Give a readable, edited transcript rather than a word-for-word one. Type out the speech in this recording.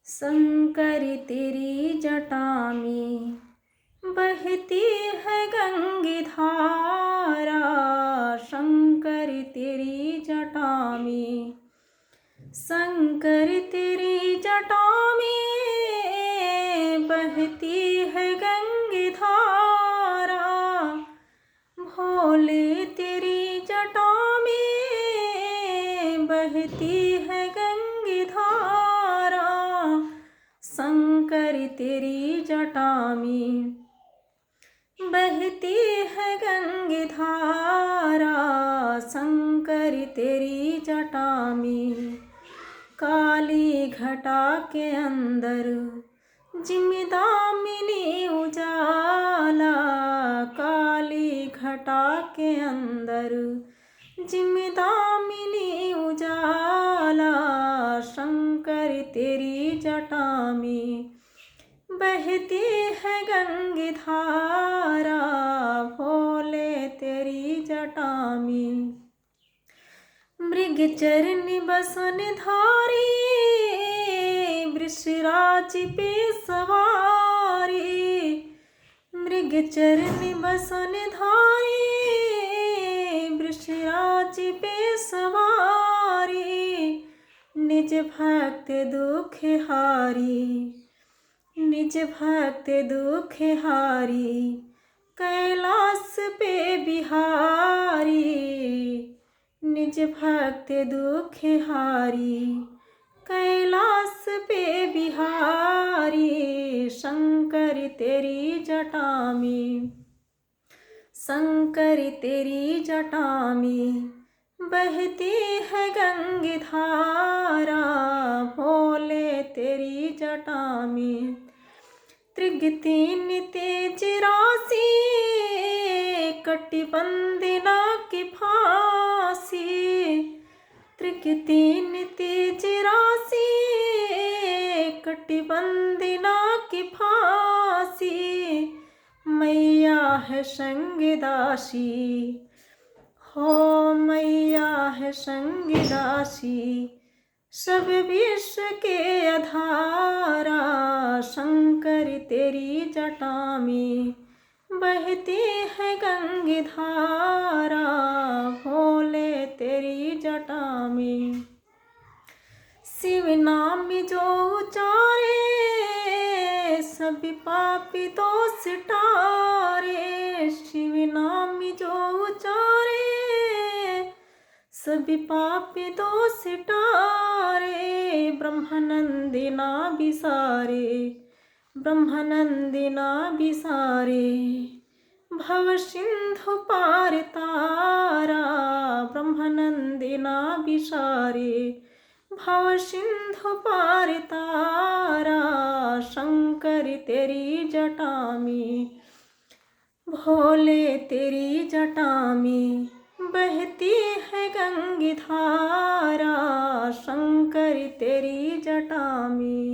शंकर तेरी जटा में बहती है गंगे धारा। शंकर तेरी जटा में, शंकर तेरी जटा में बहती है गंगे धारा। भोले तेरी जटा में बहती है गंगे धारा। शंकर तेरी जटा में बहती है गंगे धारा। शंकर तेरी जटा में काली घटा के अंदर जिम्मेदामिनी उजाला। काली घटा के अंदर जिम्मेदामिनी उजाला। शंकर तेरी जटा में बहती है गंगे धारा। भोले तेरी जटा में मृगचरण बसन धारी। वृषराज पे सवारी, मृगचरण बसन धारी। वृषराज पे सवारी, निज भक्त दुख हारी। निज भक्त दुख हारी, कैलाश पे बिहारी। निज भक्त दुख हारी, कैलाश पे बिहारी। शंकर तेरी जटा में, शंकर तेरी जटा में बहती है गंगे धारा। भोले तेरी जटा में त्रिगतिन तेज राशि। कटिबंधना की फांसी, त्रिगतिन तेज राशि। कटिबंधना की फांसी, मैया है संगदासी। हो मैया है संगदासी, सब विश्व के आधारा। शंकर तेरी जटा में बहती है गंगे धारा। भोले तेरी जटा में शिव नाम जो उचारे। सभी पापी दोष टारे। शिव नाम जो उचारे, सभी पापी दोष टारे। ब्रह्मानंदिना बिसारे, ब्रह्मानंदिना बिसारे। भव सिंधु पार तारा, ब्रह्मानंदिना बिसारे। भव सिंधु पार तारा। शंकर तेरी जटा में, भोले तेरी जटा में बहती है गंगे धारा। शंकर तेरी जटा में।